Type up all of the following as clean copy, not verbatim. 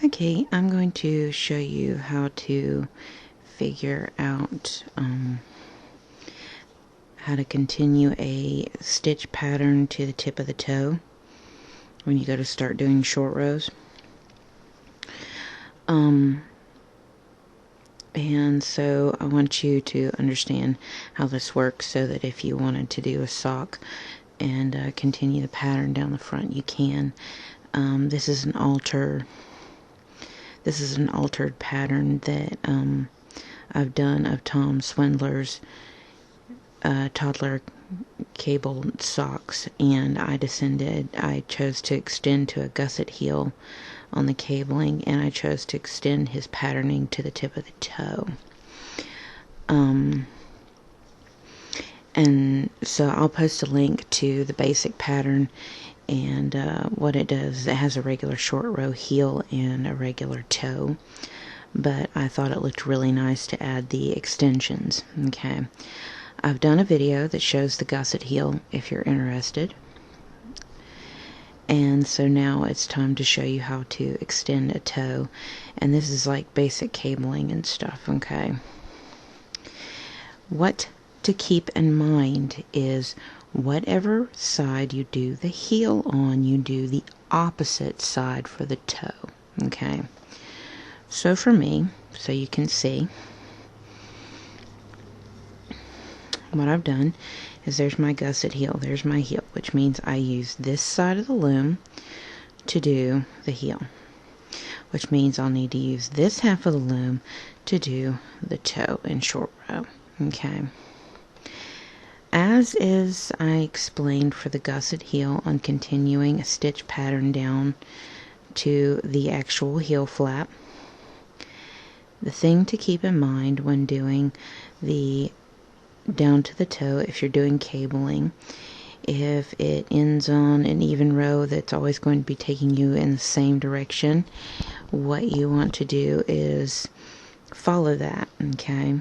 Okay, I'm going to show you how to figure out how to continue a stitch pattern to the tip of the toe when you go to start doing short rows. And so I want you to understand how this works so that if you wanted to do a sock and continue the pattern down the front, you can. This is an altered pattern that I've done of Tom Swindler's toddler cable socks, and I chose to extend to a gusset heel on the cabling, and I chose to extend his patterning to the tip of the toe. And so I'll post a link to the basic pattern, and what it does, it has a regular short row heel and a regular toe, but I thought it looked really nice to add the extensions. Okay, I've done a video that shows the gusset heel if you're interested. And so now it's time to show you how to extend a toe, and this is like basic cabling and stuff. Okay, what to keep in mind is whatever side you do the heel on, you do the opposite side for the toe. Okay, so for me, so you can see, what I've done is there's my gusset heel, there's my heel, which means I use this side of the loom to do the heel, which means I'll need to use this half of the loom to do the toe in short row. Okay, as is I explained for the gusset heel on continuing a stitch pattern down to the actual heel flap, the thing to keep in mind when doing the down to the toe, if you're doing cabling, if it ends on an even row that's always going to be taking you in the same direction, what you want to do is follow that. Okay,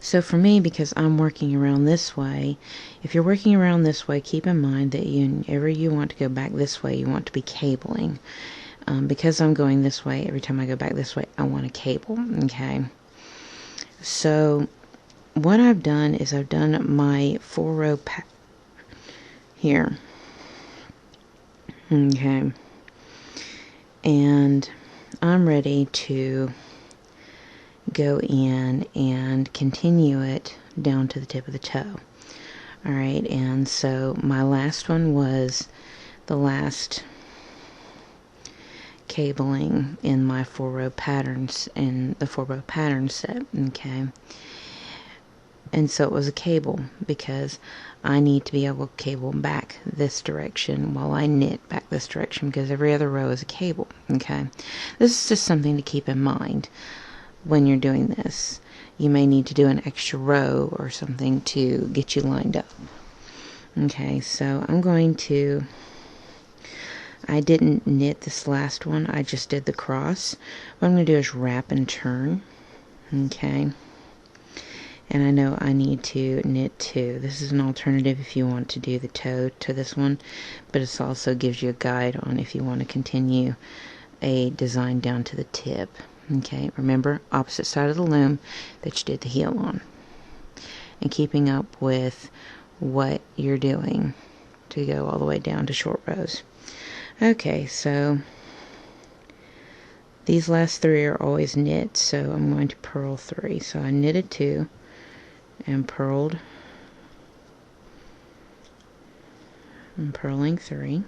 so for me, because I'm working around this way, if you're working around this way, keep in mind that whenever you want to go back this way, you want to be cabling. Because I'm going this way, every time I go back this way, I want a cable. Okay, so what I've done is I've done my 4-row here. Okay, and I'm ready to go in and continue it down to the tip of the toe. Alright, and so my last one was the last cabling in my 4-row patterns, in the 4-row pattern set. Okay, and so it was a cable because I need to be able to cable back this direction while I knit back this direction, because every other row is a cable. Okay, this is just something to keep in mind when you're doing this. You may need to do an extra row or something to get you lined up. Okay, so I didn't knit this last one, I just did the cross. What I'm going to do is wrap and turn. Okay, and I know I need to knit 2. This is an alternative if you want to do the toe to this one, but it also gives you a guide on if you want to continue a design down to the tip. Okay, remember, opposite side of the loom that you did the heel on, and keeping up with what you're doing to go all the way down to short rows. Okay, so these last 3 are always knit, so I'm going to purl 3. So I knitted 2 and purled. I'm purling 3.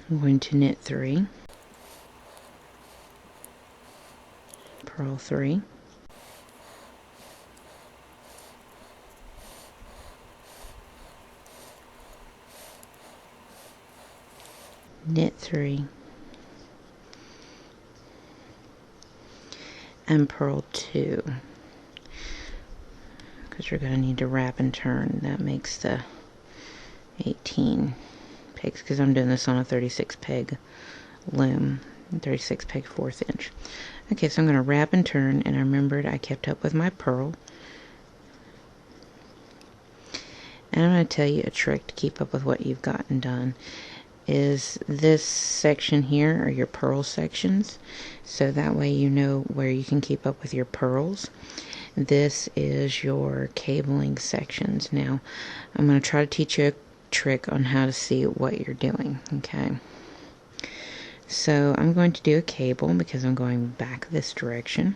I'm going to knit 3, purl 3, knit 3, and purl 2, because you're going to need to wrap and turn. That makes the 18 pegs, because I'm doing this on a 36 peg loom, 36 peg 1/4 inch. Okay, so I'm going to wrap and turn, and I remembered I kept up with my purl, And I'm going to tell you a trick to keep up with what you've gotten done. Is this section here are your purl sections, so that way you know where you can keep up with your purls. This is your cabling sections. Now I'm going to try to teach you a trick on how to see what you're doing. Okay, so I'm going to do a cable because I'm going back this direction.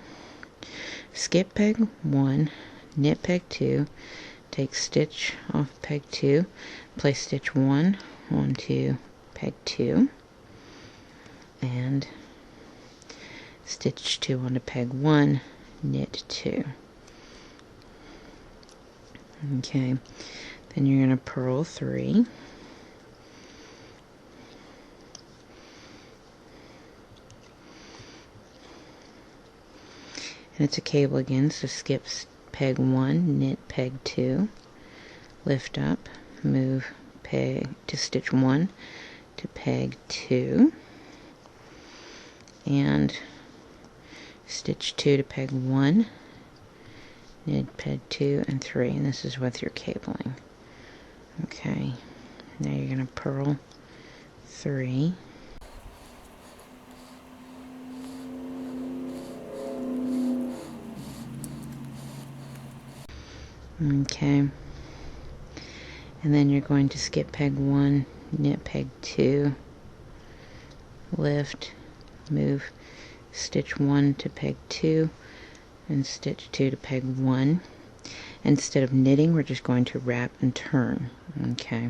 Skip peg 1, knit peg 2, take stitch off peg 2, place stitch 1 onto peg 2, and stitch 2 onto peg 1, knit 2. Okay, then you're going to purl 3, and it's a cable again, so skip peg 1, knit peg 2, lift up, move peg to stitch 1 to peg 2, and stitch 2 to peg 1, knit peg 2 and 3, and this is with your cabling. Okay, now you're going to purl 3, okay, and then you're going to skip peg 1, knit peg 2, lift, move, stitch 1 to peg 2, and stitch 2 to peg 1. Instead of knitting, we're just going to wrap and turn. Okay,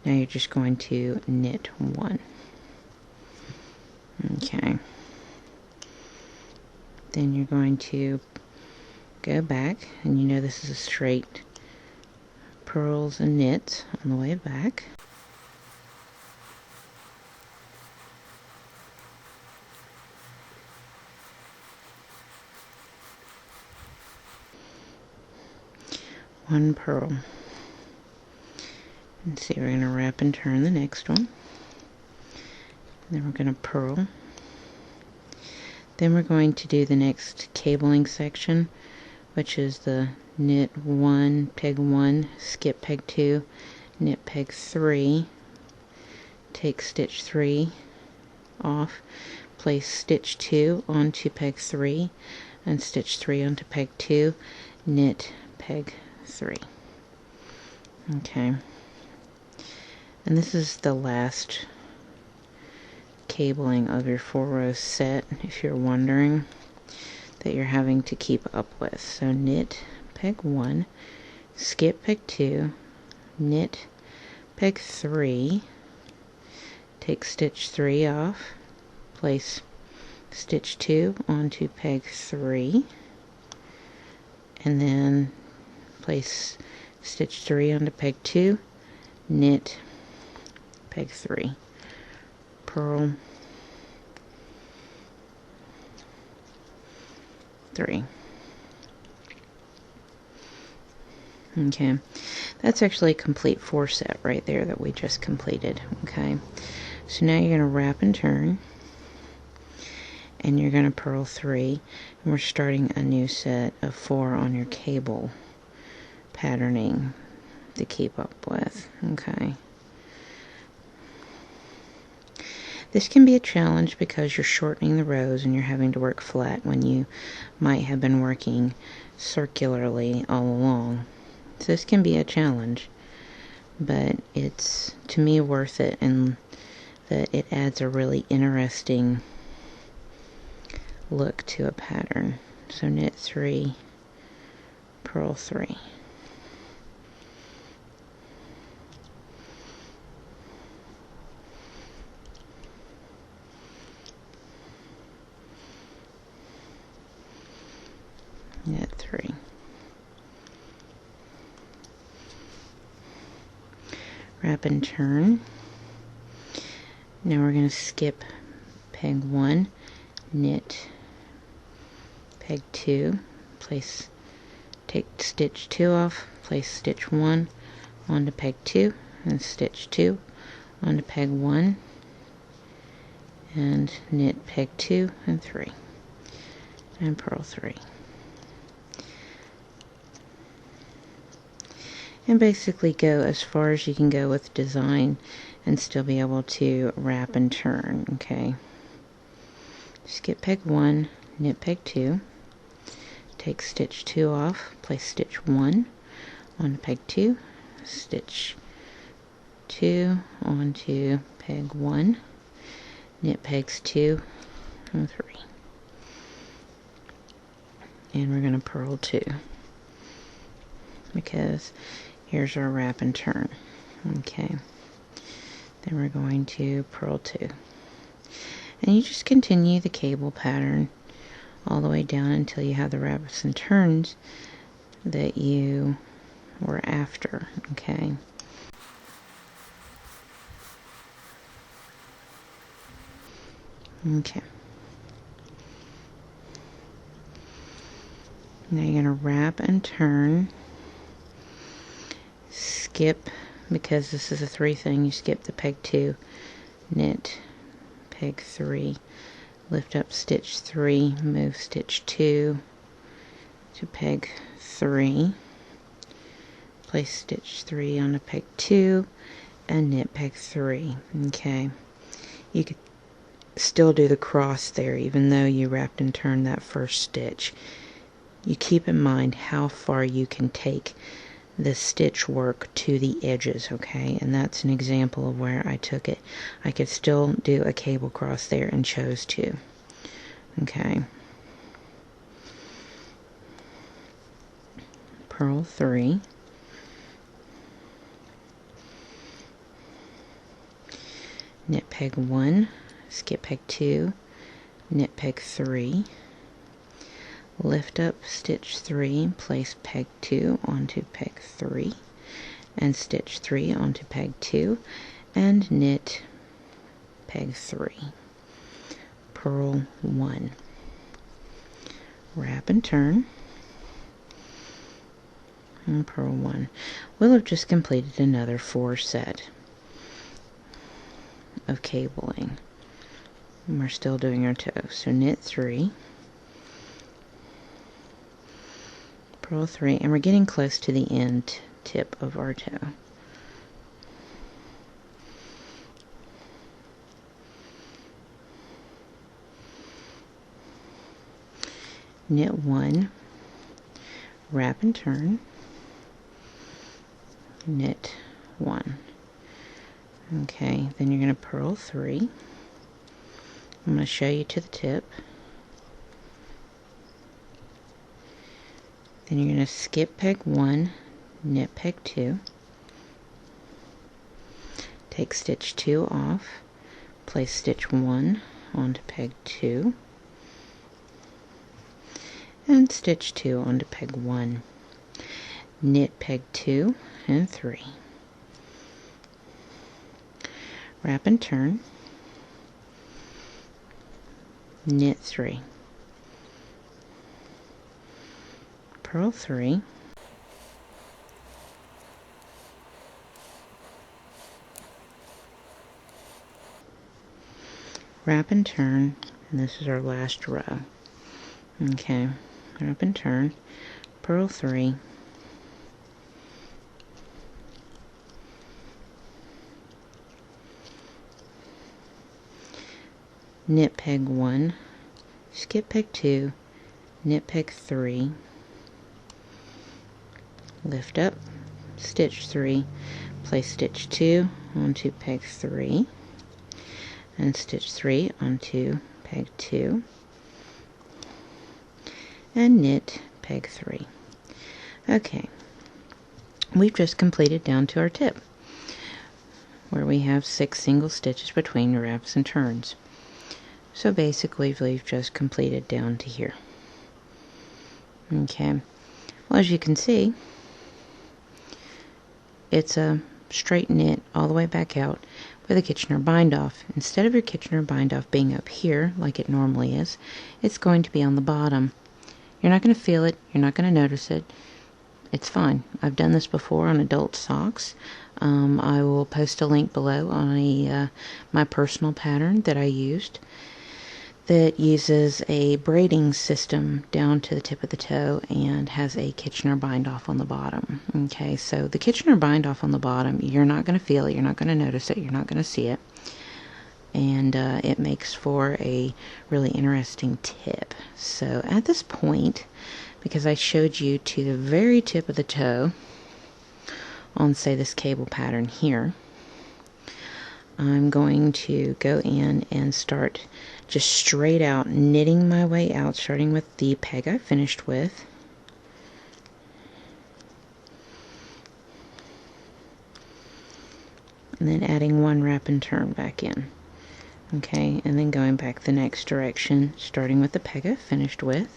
now you're just going to knit 1. Okay, then you're going to go back, and you know this is a straight purls and knits on the way back. One purl. And see, we're going to wrap and turn the next one. Then we're going to purl. Then we're going to do the next cabling section, which is the knit 1, peg 1, skip peg 2, knit peg 3, take stitch 3 off, place stitch 2 onto peg 3, and stitch 3 onto peg 2, knit peg 3. Okay, and this is the last cabling of your 4-row set, if you're wondering, that you're having to keep up with. So knit peg 1, skip peg 2, knit peg 3, take stitch 3 off, place stitch 2 onto peg 3, and then place stitch 3 onto peg 2, knit peg 3, purl 3. Okay, that's actually a complete 4 set right there that we just completed. Okay, so now you're going to wrap and turn, and you're going to purl 3, and we're starting a new set of 4 on your cable patterning to keep up with. Okay, this can be a challenge because you're shortening the rows and you're having to work flat when you might have been working circularly all along. So this can be a challenge, but it's, to me, worth it, and that it adds a really interesting look to a pattern. So knit 3, purl 3. Knit 3. Wrap and turn. Now we're going to skip peg 1, knit peg 2, place, take stitch 2 off, place stitch 1 onto peg 2, and stitch 2 onto peg 1, and knit peg 2 and 3, and purl 3. and basically go as far as you can go with design and still be able to wrap and turn. Okay, skip peg 1, knit peg 2, take stitch 2 off, place stitch 1 onto peg 2, stitch 2 onto peg 1, knit pegs 2 and 3, and we're going to purl 2 because here's our wrap and turn. Okay, then we're going to purl 2, and you just continue the cable pattern all the way down until you have the wraps and turns that you were after. Okay, okay, now you're going to wrap and turn, skip, because this is a 3 thing, you skip the peg 2, knit peg 3, lift up stitch 3, move stitch 2 to peg 3, place stitch 3 on a peg 2, and knit peg 3. Okay, you could still do the cross there even though you wrapped and turned that first stitch. You keep in mind how far you can take the stitch work to the edges, okay? And that's an example of where I took it. I could still do a cable cross there and chose to. Okay. Purl 3. Knit peg 1, skip peg 2, knit peg 3, lift up stitch 3, place peg 2 onto peg 3, and stitch 3 onto peg 2, and knit peg 3. Purl 1. Wrap and turn, and purl 1. We'll have just completed another 4 set of cabling. And we're still doing our toe. So knit 3, purl 3, and we're getting close to the end tip of our toe. Knit 1, wrap and turn, knit 1. Okay, then you're going to purl 3. I'm going to show you to the tip. Then you're going to skip peg 1, knit peg 2, take stitch 2 off, place stitch 1 onto peg 2, and stitch 2 onto peg 1. Knit peg 2 and 3. Wrap and turn, knit 3, purl 3, wrap and turn, and this is our last row. Okay, wrap and turn, purl 3, knit peg 1, skip peg 2, knit peg 3, lift up, stitch 3, place stitch 2 onto peg 3, and stitch 3 onto peg 2, and knit peg 3. Okay, we've just completed down to our tip, where we have 6 single stitches between wraps and turns. So basically we've just completed down to here. Okay, well, as you can see, it's a straight knit all the way back out with a Kitchener bind off. Instead of your Kitchener bind off being up here like it normally is, it's going to be on the bottom. You're not going to feel it, you're not going to notice it. It's fine. I've done this before on adult socks. I will post a link below on my personal pattern that I used that uses a braiding system down to the tip of the toe and has a Kitchener bind off on the bottom. Okay, so the Kitchener bind off on the bottom, you're not going to feel it, you're not going to notice it, you're not going to see it. And it makes for a really interesting tip. So at this point, because I showed you to the very tip of the toe on, say, this cable pattern here, I'm going to go in and start just straight out knitting my way out, starting with the peg I finished with. And then adding one wrap and turn back in. Okay, and then going back the next direction, starting with the peg I finished with.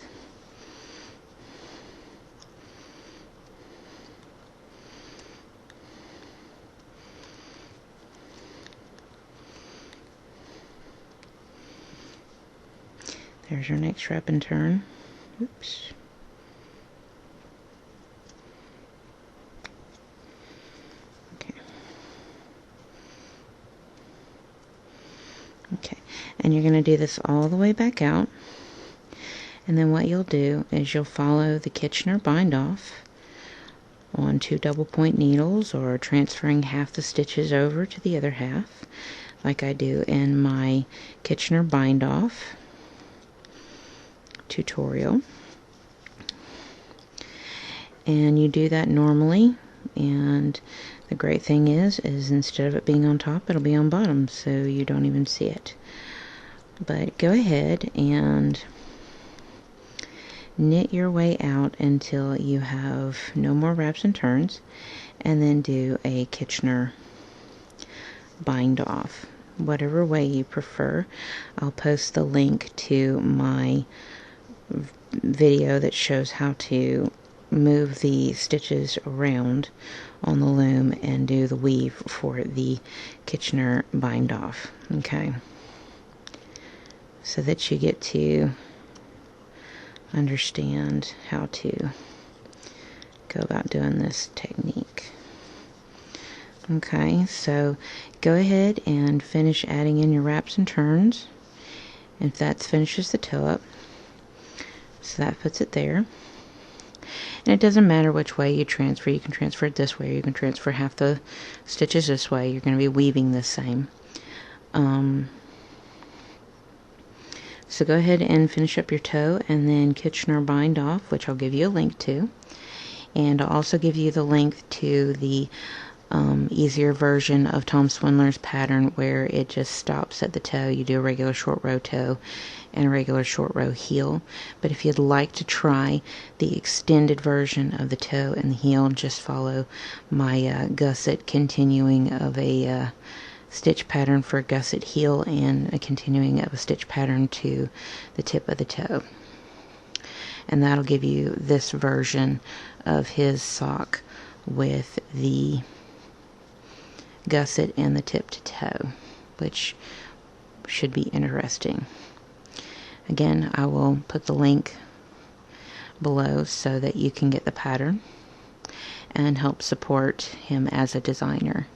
There's our next wrap and turn. Oops. Okay. Okay, and you're going to do this all the way back out. And then what you'll do is you'll follow the Kitchener bind off on 2 double point needles, or transferring half the stitches over to the other half, like I do in my Kitchener bind off tutorial. And you do that normally, and the great thing is instead of it being on top, it'll be on bottom, so you don't even see it. But go ahead and knit your way out until you have no more wraps and turns, and then do a Kitchener bind off, whatever way you prefer. I'll post the link to my video that shows how to move the stitches around on the loom and do the weave for the Kitchener bind off. Okay, so that you get to understand how to go about doing this technique. Okay, so go ahead and finish adding in your wraps and turns. If that finishes the toe up, so that puts it there. And it doesn't matter which way you transfer. You can transfer it this way, or you can transfer half the stitches this way. You're going to be weaving the same. So go ahead and finish up your toe, and then Kitchener bind off, which I'll give you a link to. And I'll also give you the link to the easier version of Tom Swindler's pattern, where it just stops at the toe. You do a regular short row toe and a regular short row heel. But if you'd like to try the extended version of the toe and the heel, just follow my gusset continuing of a stitch pattern for a gusset heel and a continuing of a stitch pattern to the tip of the toe. And that'll give you this version of his sock with the gusset and the tip to toe, which should be interesting. Again, I will put the link below so that you can get the pattern and help support him as a designer.